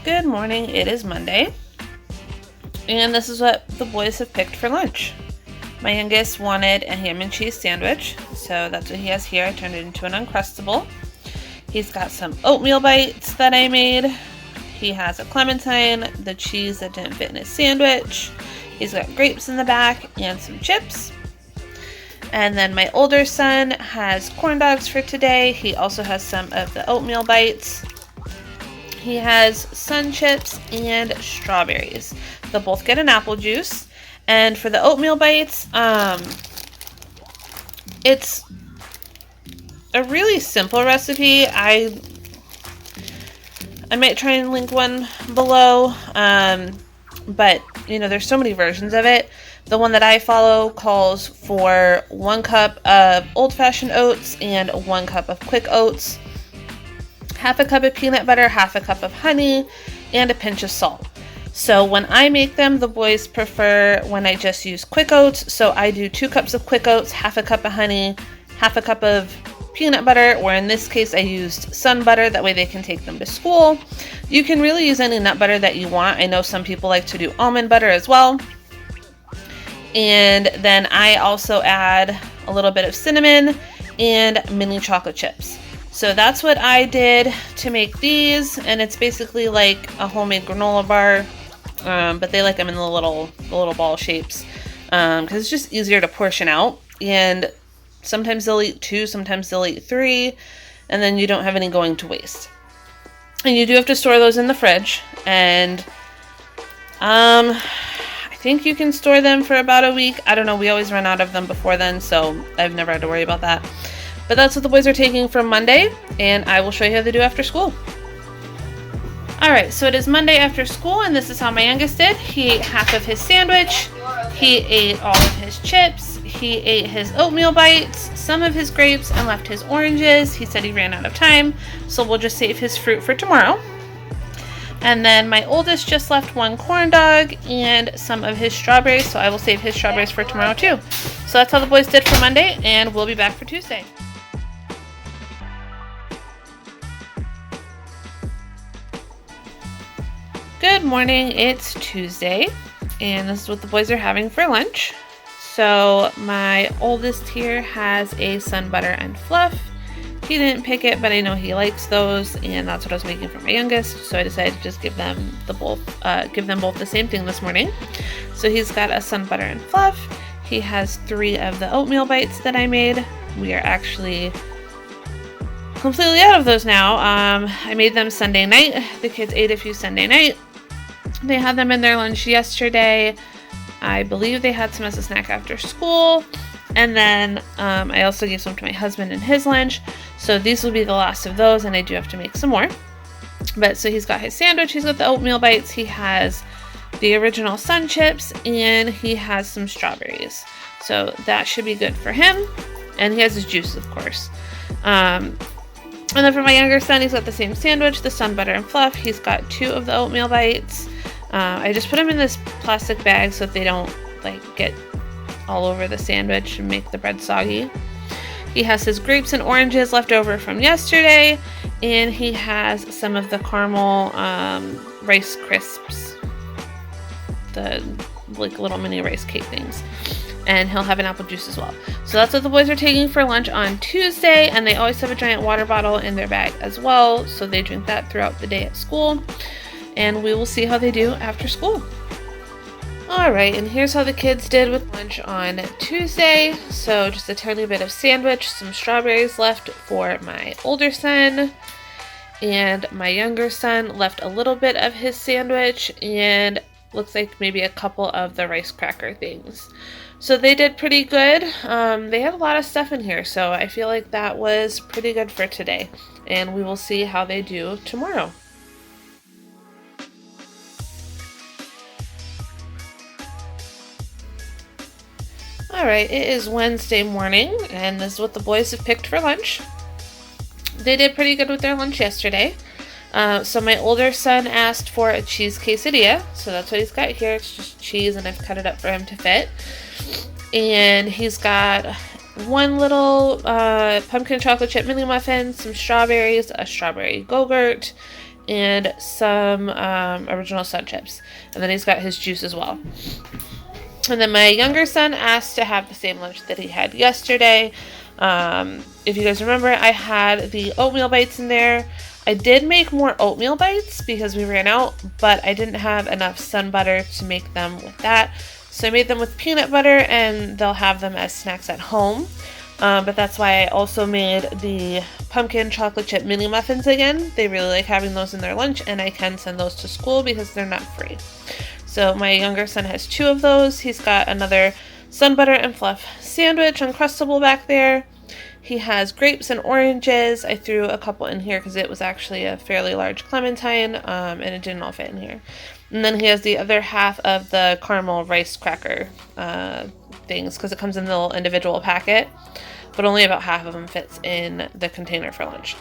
Good morning, it is Monday, and this is what the boys have picked for lunch. My youngest wanted a ham and cheese sandwich, so that's what he has here. I turned it into an Uncrustable. He's got some oatmeal bites that I made. He has a clementine, the cheese that didn't fit in his sandwich. He's got grapes in the back and some chips. And then my older son has corn dogs for today. He also has some of the oatmeal bites. He has sun chips and strawberries. They'll both get an apple juice. And for the oatmeal bites, it's a really simple recipe. I might try and link one below, but there's so many versions of it. The one that I follow calls for 1 cup of Old Fashioned Oats and 1 cup of quick oats, half a cup of peanut butter, half a cup of honey, and a pinch of salt. So when I make them, the boys prefer when I just use quick oats. So I do 2 cups of quick oats, half a cup of honey, half a cup of peanut butter, or in this case I used sun butter, that way they can take them to school. You can really use any nut butter that you want. I know some people like to do almond butter as well. And then I also add a little bit of cinnamon and mini chocolate chips. So that's what I did to make these, and it's basically like a homemade granola bar, but they like them in the little ball shapes, because it's just easier to portion out. And sometimes they'll eat 2, sometimes they'll eat 3, and then you don't have any going to waste. And you do have to store those in the fridge, and I think you can store them for about a week. I don't know, we always run out of them before then, so I've never had to worry about that. But that's what the boys are taking for Monday, and I will show you how they do after school. Alright, so it is Monday after school, and this is how my youngest did. He ate half of his sandwich, he ate all of his chips, he ate his oatmeal bites, some of his grapes, and left his oranges. He said he ran out of time, so we'll just save his fruit for tomorrow. And then my oldest just left 1 corn dog and some of his strawberries, so I will save his strawberries for tomorrow too. So that's how the boys did for Monday, and we'll be back for Tuesday. Good morning, it's Tuesday, and this is what the boys are having for lunch. So my oldest here has a sun butter and fluff. He didn't pick it, but I know he likes those, and that's what I was making for my youngest, so I decided to just give them both the same thing this morning. So he's got a sun butter and fluff. He has 3 of the oatmeal bites that I made. We are actually completely out of those now. I made them Sunday night. The kids ate a few Sunday night. They had them in their lunch yesterday. I believe they had some as a snack after school. And then I also gave some to my husband in his lunch. So these will be the last of those, and I do have to make some more. But so he's got his sandwich, he's got the oatmeal bites, he has the original sun chips, and he has some strawberries. So that should be good for him. And he has his juice, of course. And then for my younger son, he's got the same sandwich, the sun butter and fluff. He's got 2 of the oatmeal bites. I just put them in this plastic bag so that they don't get all over the sandwich and make the bread soggy. He has his grapes and oranges left over from yesterday, and he has some of the caramel rice crisps, the little mini rice cake things. And he'll have an apple juice as well. So that's what the boys are taking for lunch on Tuesday, and they always have a giant water bottle in their bag as well, so they drink that throughout the day at school, and we will see how they do after school. Alright, and here's how the kids did with lunch on Tuesday. So just a tiny bit of sandwich, some strawberries left for my older son, and my younger son left a little bit of his sandwich, and looks like maybe a couple of the rice cracker things. So they did pretty good. They had a lot of stuff in here, so I feel like that was pretty good for today. And we will see how they do tomorrow. Alright, it is Wednesday morning, and this is what the boys have picked for lunch. They did pretty good with their lunch yesterday. So my older son asked for a cheese quesadilla, so that's what he's got here. It's just cheese, and I've cut it up for him to fit. And he's got 1 little pumpkin chocolate chip mini muffin, some strawberries, a strawberry Go-Gurt, and some original sun chips. And then he's got his juice as well. And then my younger son asked to have the same lunch that he had yesterday. If you guys remember, I had the oatmeal bites in there. I did make more oatmeal bites because we ran out, but I didn't have enough sun butter to make them with that. So I made them with peanut butter, and they'll have them as snacks at home. But that's why I also made the pumpkin chocolate chip mini muffins again. They really like having those in their lunch, and I can send those to school because they're nut free. So my younger son has 2 of those. He's got another sun butter and fluff sandwich, Uncrustable, back there. He has grapes and oranges. I threw a couple in here because it was actually a fairly large clementine, and it didn't all fit in here. And then he has the other half of the caramel rice cracker things because it comes in the little individual packet, but only about half of them fits in the container for lunch.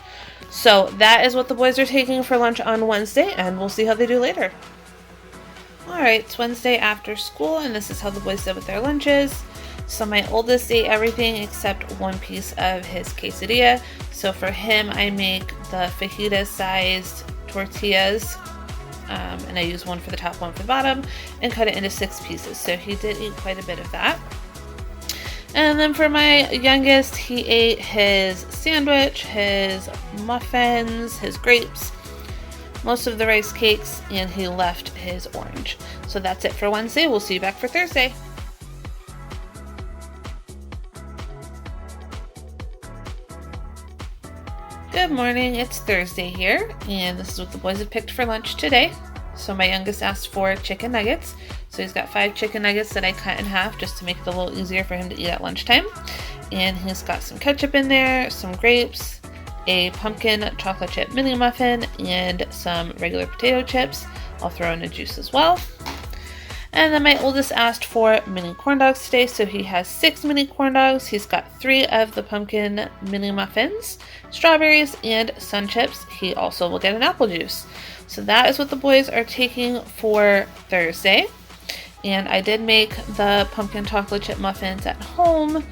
So that is what the boys are taking for lunch on Wednesday, and we'll see how they do later. Alright, it's Wednesday after school, and this is how the boys did with their lunches. So my oldest ate everything except one piece of his quesadilla. So for him, I make the fajita-sized tortillas, and I use one for the top, one for the bottom, and cut it into 6 pieces. So he did eat quite a bit of that. And then for my youngest, he ate his sandwich, his muffins, his grapes, most of the rice cakes, and he left his orange. So that's it for Wednesday. We'll see you back for Thursday. Good morning, it's Thursday here, and this is what the boys have picked for lunch today. So my youngest asked for chicken nuggets. So he's got 5 chicken nuggets that I cut in half just to make it a little easier for him to eat at lunchtime. And he's got some ketchup in there, some grapes, a pumpkin chocolate chip mini muffin, and some regular potato chips. I'll throw in a juice as well. And then my oldest asked for mini corn dogs today, so he has 6 mini corn dogs. He's got 3 of the pumpkin mini muffins, strawberries, and sun chips. He also will get an apple juice. So that is what the boys are taking for Thursday. And I did make the pumpkin chocolate chip muffins at home.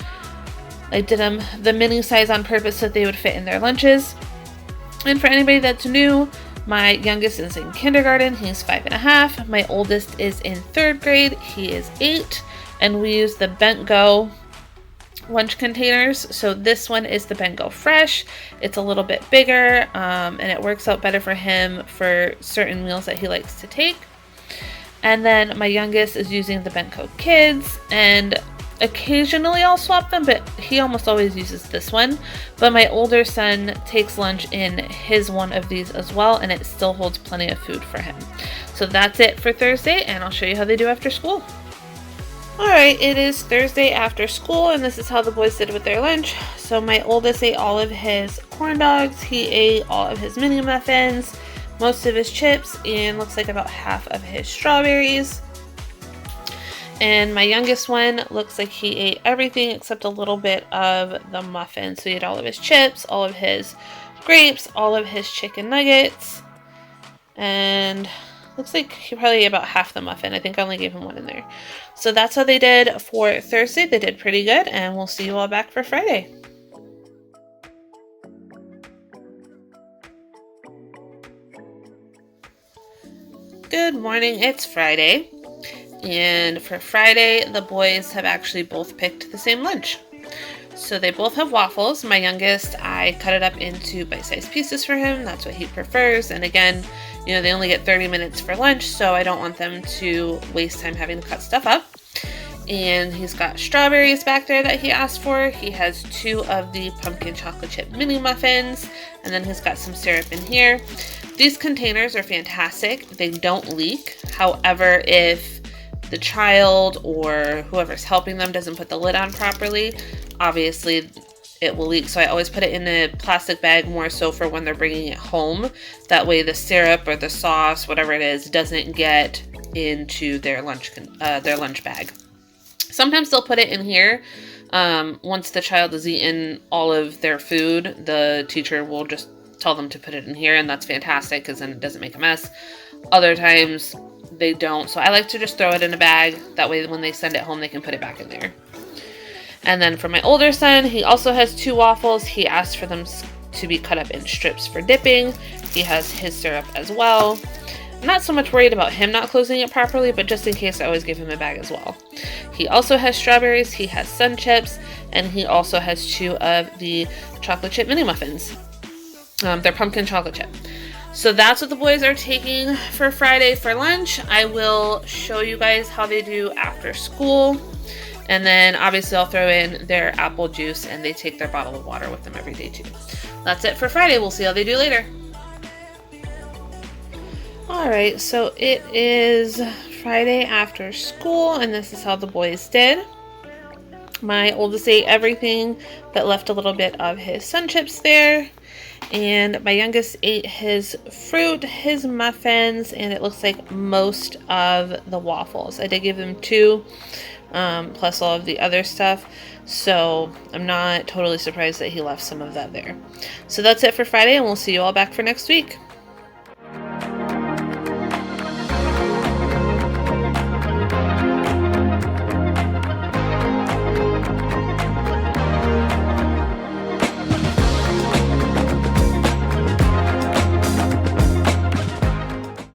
I did them the mini size on purpose so that they would fit in their lunches. And for anybody that's new, my youngest is in kindergarten. He's 5.5. My oldest is in 3rd grade. He is 8. And we use the Bent Go lunch containers. So this one is the Bent Go Fresh. It's a little bit bigger, and it works out better for him for certain meals that he likes to take. And then my youngest is using the Bent Go Kids, and occasionally I'll swap them, but he almost always uses this one. But my older son takes lunch in his one of these as well, and it still holds plenty of food for him. So that's it for Thursday, and I'll show you how they do after school. Alright, it is Thursday after school, and this is how the boys did with their lunch. So my oldest ate all of his corn dogs, he ate all of his mini muffins, most of his chips, and looks like about half of his strawberries. And my youngest one looks like he ate everything except a little bit of the muffin. So he ate all of his chips, all of his grapes, all of his chicken nuggets, and looks like he probably ate about half the muffin. I think I only gave him one in there. So that's how they did for Thursday. They did pretty good, and we'll see you all back for Friday. Good morning, it's Friday. And for Friday, the boys have actually both picked the same lunch. So they both have waffles. My youngest, I cut it up into bite-sized pieces for him. That's what he prefers. And again, you know, they only get 30 minutes for lunch, so I don't want them to waste time having to cut stuff up. And he's got strawberries back there that he asked for. He has 2 of the pumpkin chocolate chip mini muffins, and then he's got some syrup in here. These containers are fantastic. They don't leak. However, if the child or whoever's helping them doesn't put the lid on properly, obviously it will leak. So I always put it in a plastic bag, more so for when they're bringing it home. That way the syrup or the sauce, whatever it is, doesn't get into their lunch bag. Sometimes they'll put it in here. Once the child has eaten all of their food, the teacher will just tell them to put it in here, and that's fantastic because then it doesn't make a mess. Other times they don't, so I like to just throw it in a bag. That way when they send it home, they can put it back in there. And then for my older son, he also has 2 waffles. He asked for them to be cut up in strips for dipping. He has his syrup as well. I'm not so much worried about him not closing it properly, but just in case, I always give him a bag as well. He also has strawberries, he has sun chips, and he also has 2 of the chocolate chip mini muffins. They're pumpkin chocolate chip. So that's what the boys are taking for Friday for lunch. I will show you guys how they do after school. And then obviously I'll throw in their apple juice, and they take their bottle of water with them every day too. That's it for Friday. We'll see how they do later. Alright, so it is Friday after school, and this is how the boys did. My oldest ate everything, but left a little bit of his sun chips there. And my youngest ate his fruit, his muffins, and it looks like most of the waffles. I did give him 2, plus all of the other stuff. So I'm not totally surprised that he left some of that there. So that's it for Friday, and we'll see you all back for next week.